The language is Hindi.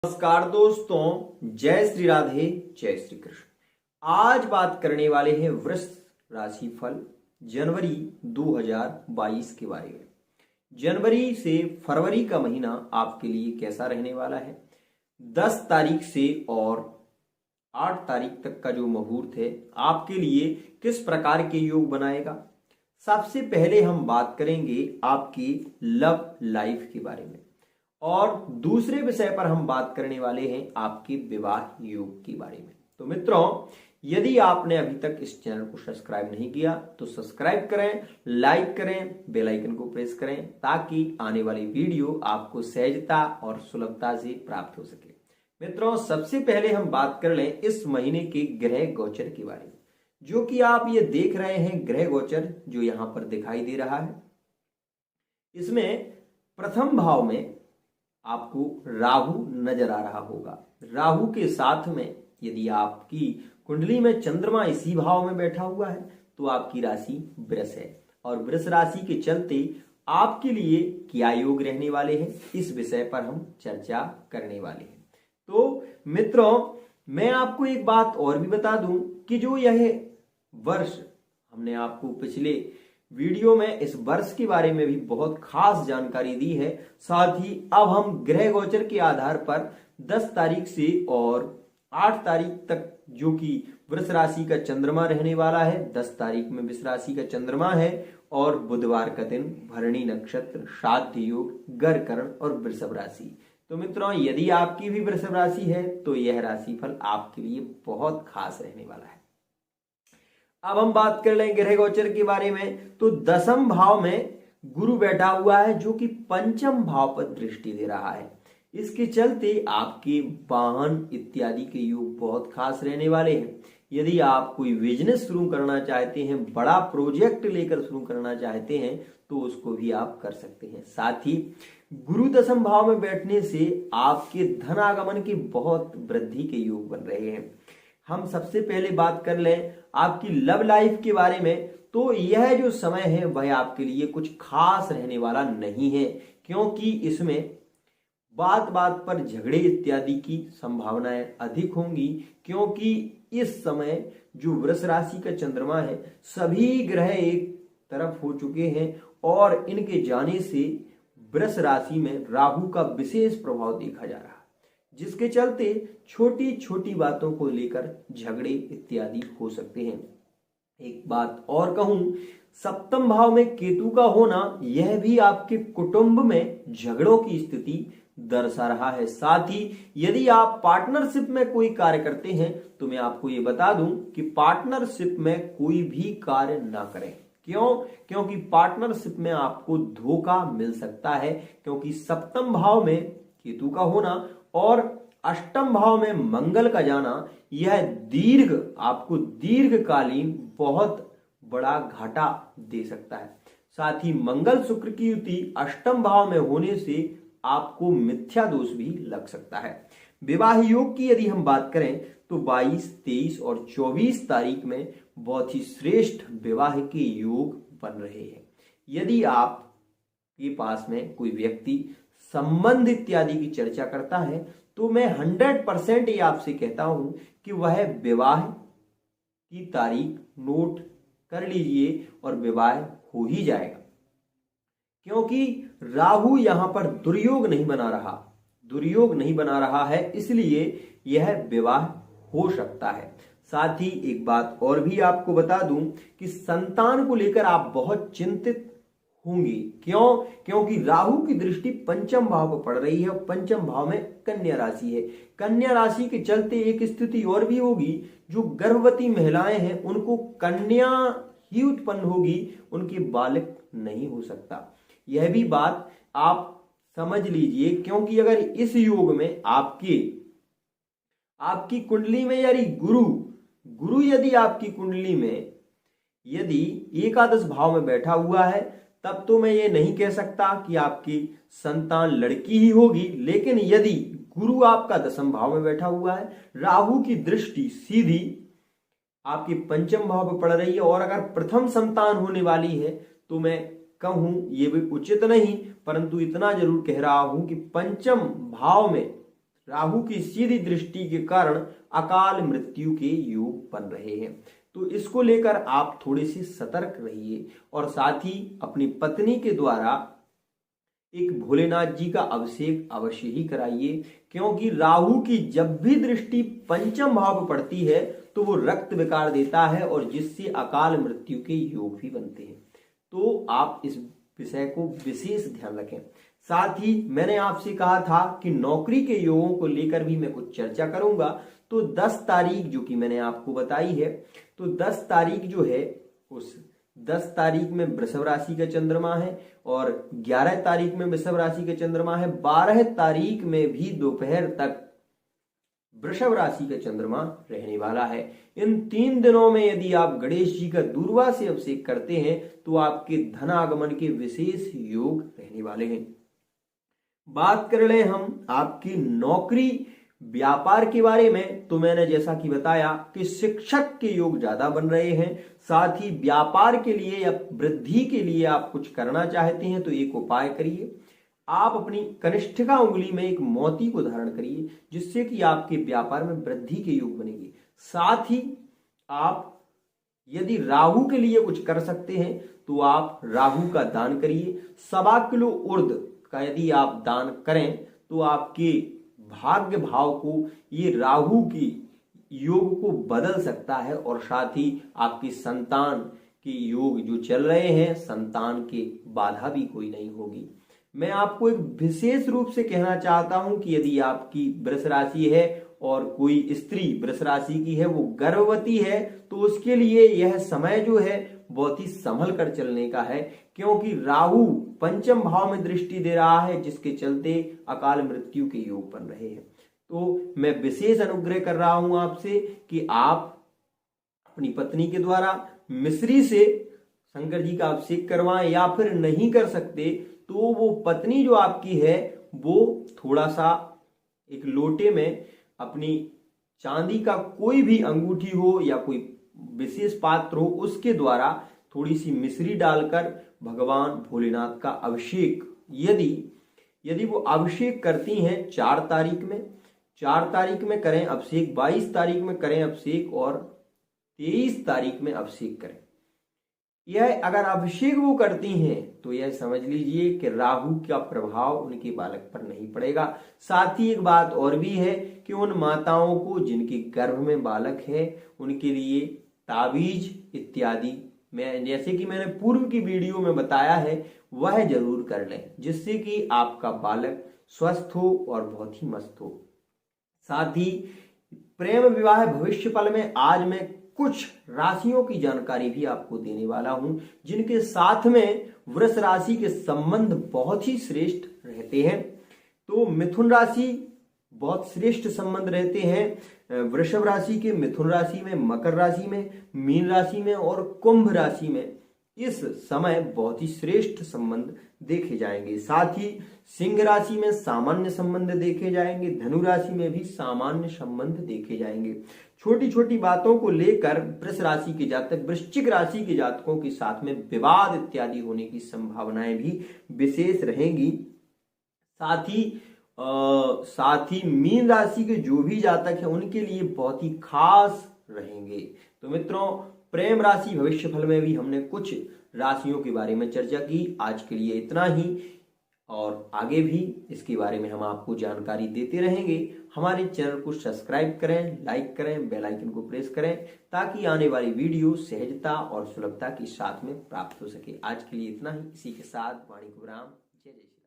नमस्कार दोस्तों, जय श्री राधे, जय श्री कृष्ण। आज बात करने वाले हैं वृष राशि फल जनवरी 2022 के बारे में। जनवरी से फरवरी का महीना आपके लिए कैसा रहने वाला है। 10 तारीख से और 8 तारीख तक का जो मुहूर्त है आपके लिए किस प्रकार के योग बनाएगा। सबसे पहले हम बात करेंगे आपकी लव लाइफ के बारे में और दूसरे विषय पर हम बात करने वाले हैं आपके विवाह योग के बारे में। तो मित्रों, यदि आपने अभी तक इस चैनल को सब्सक्राइब नहीं किया तो सब्सक्राइब करें, लाइक करें, बेल आइकन को प्रेस करें ताकि आने वाली वीडियो आपको सहजता और सुलभता से प्राप्त हो सके। मित्रों, सबसे पहले हम बात कर लें इस महीने के ग्रह गोचर के बारे में, जो कि आप ये देख रहे हैं ग्रह गोचर जो यहां पर दिखाई दे रहा है। इसमें प्रथम भाव में आपको राहु नजर आ रहा होगा। राहु के साथ में यदि आपकी कुंडली में चंद्रमा इसी भाव में बैठा हुआ है तो आपकी राशि वृष है और वृष राशि के चलते आपके लिए क्या योग रहने वाले हैं इस विषय पर हम चर्चा करने वाले हैं। तो मित्रों, मैं आपको एक बात और भी बता दूं कि जो यह वर्ष हमने आपको पिछले वीडियो में इस वर्ष के बारे में भी बहुत खास जानकारी दी है। साथ ही अब हम ग्रह गोचर के आधार पर 10 तारीख से और 8 तारीख तक जो कि वृष राशि का चंद्रमा रहने वाला है, 10 तारीख में वृष राशि का चंद्रमा है और बुधवार का दिन भरणी नक्षत्र, श्राद्ध योग, गर्करण और वृषभ राशि। तो मित्रों, यदि आपकी भी वृषभ राशि है तो यह राशिफल आपके लिए बहुत खास रहने वाला है। अब हम बात कर लें ग्रह गोचर के बारे में। तो 10वें भाव में गुरु बैठा हुआ है जो कि 5वें भाव पर दृष्टि दे रहा है। इसके चलते आपके वाहन इत्यादि के योग बहुत खास रहने वाले हैं। यदि आप कोई बिजनेस शुरू करना चाहते हैं, बड़ा प्रोजेक्ट लेकर शुरू करना चाहते हैं तो उसको भी आप कर सकते हैं। साथ ही गुरु 10वें भाव में बैठने से आपके धन आगमन की बहुत वृद्धि के योग बन रहे हैं। हम सबसे पहले बात कर लें आपकी लव लाइफ के बारे में। तो यह जो समय है वह आपके लिए कुछ खास रहने वाला नहीं है, क्योंकि इसमें बात बात पर झगड़े इत्यादि की संभावनाएं अधिक होंगी, क्योंकि इस समय जो वृष राशि का चंद्रमा है सभी ग्रह एक तरफ हो चुके हैं और इनके जाने से वृष राशि में राहु का विशेष प्रभाव देखा जा रहा है, जिसके चलते छोटी छोटी बातों को लेकर झगड़े इत्यादि हो सकते हैं। एक बात और कहूं, 7वें भाव में केतु का होना यह भी आपके कुटुंब में झगड़ों की स्थिति दर्शा रहा है। साथ ही यदि आप पार्टनरशिप में कोई कार्य करते हैं तो मैं आपको ये बता दूं कि पार्टनरशिप में कोई भी कार्य ना करें। क्यों? क्योंकि पार्टनरशिप में आपको धोखा मिल सकता है, क्योंकि 7वें भाव में केतु का होना और 8वें भाव में मंगल का जाना यह आपको दीर्घकालीन बहुत बड़ा घाटा दे सकता है। साथ ही मंगल शुक्र की युति 8वें भाव में होने से आपको मिथ्या दोष भी लग सकता है। विवाह योग की यदि हम बात करें तो 22, 23 और 24 तारीख में बहुत ही श्रेष्ठ विवाह के योग बन रहे हैं। यदि आपके पास में कोई व्यक्ति संबंध इत्यादि की चर्चा करता है तो मैं 100% ये आपसे कहता हूं कि वह विवाह की तारीख नोट कर लीजिए और विवाह हो ही जाएगा, क्योंकि राहु यहां पर दुर्योग नहीं बना रहा है, इसलिए यह विवाह हो सकता है। साथ ही एक बात और भी आपको बता दूं कि संतान को लेकर आप बहुत चिंतित होंगी। क्यों? क्योंकि राहु की दृष्टि 5वें भाव पर पड़ रही है और 5वें भाव में कन्या राशि है। कन्या राशि के चलते एक स्थिति और भी होगी, जो गर्भवती महिलाएं हैं उनको कन्या ही उत्पन्न होगी, उनके बालक नहीं हो सकता। यह भी बात आप समझ लीजिए, क्योंकि अगर इस योग में आपकी कुंडली में यदि गुरु यदि आपकी कुंडली में यदि एकादश भाव में बैठा हुआ है तब तो मैं ये नहीं कह सकता कि आपकी संतान लड़की ही होगी। लेकिन यदि गुरु आपका 10वें भाव में बैठा हुआ है, राहु की दृष्टि सीधी आपके 5वें भाव पर पड़ रही है और अगर प्रथम संतान होने वाली है तो मैं कहूं ये भी उचित नहीं, परंतु इतना जरूर कह रहा हूं कि 5वें भाव में राहु की सीधी दृष्टि के कारण अकाल मृत्यु के योग बन रहे हैं। तो इसको लेकर आप थोड़े से सतर्क रहिए और साथ ही अपनी पत्नी के द्वारा एक भोलेनाथ जी का अभिषेक अवश्य ही कराइए, क्योंकि राहु की जब भी दृष्टि पंचम भाव पर पड़ती है तो वो रक्त विकार देता है और जिससे अकाल मृत्यु के योग भी बनते हैं। तो आप इस विषय को विशेष ध्यान रखें। साथ ही मैंने आपसे कहा था कि नौकरी के योगों को लेकर भी मैं कुछ चर्चा करूंगा। तो 10 तारीख जो कि मैंने आपको बताई है, तो 10 तारीख जो है उस 10 तारीख में वृषभ राशि का चंद्रमा है और 11 तारीख में वृषभ राशि का चंद्रमा है। 12 तारीख में भी दोपहर तक वृषभ राशि का चंद्रमा रहने वाला है। इन 3 दिनों में यदि आप गणेश जी का दूर्वा से अभिषेक करते हैं तो आपके धनागमन के विशेष योग रहने वाले हैं। बात कर ले हम आपकी नौकरी व्यापार के बारे में, तो मैंने जैसा कि बताया कि शिक्षक के योग ज्यादा बन रहे हैं। साथ ही व्यापार के लिए या वृद्धि के लिए आप कुछ करना चाहते हैं तो एक उपाय करिए, आप अपनी कनिष्ठिका उंगली में एक मोती को धारण करिए, जिससे कि आपके व्यापार में वृद्धि के योग बनेंगे। साथ ही आप यदि राहु के लिए कुछ कर सकते हैं तो आप राहु का दान करिए। 1.25 किलो उर्द का यदि आप दान करें तो आपके भाग्य भाव को ये राहु की योग को बदल सकता है और साथ ही आपकी संतान के योग जो चल रहे हैं, संतान के बाधा भी कोई नहीं होगी। मैं आपको एक विशेष रूप से कहना चाहता हूं कि यदि आपकी वृष राशि है और कोई स्त्री वृष राशि की है, वो गर्भवती है, तो उसके लिए यह समय जो है बहुत ही संभल कर चलने का है, क्योंकि राहु पंचम भाव में दृष्टि दे रहा है, जिसके चलते अकाल मृत्यु के योग बन रहे हैं। तो मैं विशेष अनुग्रह कर रहा हूं आपसे कि आप अपनी पत्नी के द्वारा मिश्री से शंकर जी का अभिषेक करवाएं, या फिर नहीं कर सकते तो वो पत्नी जो आपकी है वो थोड़ा सा एक लोटे में अपनी चांदी का कोई भी अंगूठी हो या कोई विशेष पात्र हो, उसके द्वारा थोड़ी सी मिश्री डालकर भगवान भोलेनाथ का अभिषेक यदि वो अभिषेक करती हैं 4 तारीख में करें अभिषेक, 22 तारीख में करें अभिषेक और 23 तारीख में अभिषेक करें। यह अगर अभिषेक वो करती हैं तो यह समझ लीजिए कि राहु का प्रभाव उनके बालक पर नहीं पड़ेगा। साथ ही एक बात और भी है कि उन माताओं को जिनके गर्भ में बालक है, उनके लिए ताबीज इत्यादि मैं जैसे कि मैंने पूर्व की वीडियो में बताया है वह जरूर कर लें, जिससे कि आपका बालक स्वस्थ हो और बहुत ही मस्त हो। साथ ही प्रेम विवाह भविष्य फल में आज मैं कुछ राशियों की जानकारी भी आपको देने वाला हूं, जिनके साथ में वृष राशि के संबंध बहुत ही श्रेष्ठ रहते हैं। तो मिथुन राशि बहुत श्रेष्ठ संबंध रहते हैं वृषभ राशि के, मिथुन राशि में, मकर राशि में, मीन राशि में और कुंभ राशि में इस समय बहुत ही श्रेष्ठ संबंध देखे जाएंगे। साथ ही सिंह राशि में सामान्य संबंध देखे जाएंगे, धनु राशि में भी सामान्य संबंध देखे जाएंगे। छोटी छोटी बातों को लेकर वृष राशि के जातक वृश्चिक राशि के जातकों के साथ में विवाद इत्यादि होने की संभावनाएं भी विशेष रहेंगी। साथ ही मीन राशि के जो भी जातक हैं उनके लिए बहुत ही खास रहेंगे। तो मित्रों, प्रेम राशि भविष्य फल में भी हमने कुछ राशियों के बारे में चर्चा की। आज के लिए इतना ही, और आगे भी इसके बारे में हम आपको जानकारी देते रहेंगे। हमारे चैनल को सब्सक्राइब करें, लाइक करें, बेल आइकन को प्रेस करें, ताकि आने वाली वीडियो सहजता और सुलभता के साथ में प्राप्त हो सके। आज के लिए इतना ही, इसी के साथ वाणी को विराम। जय जय।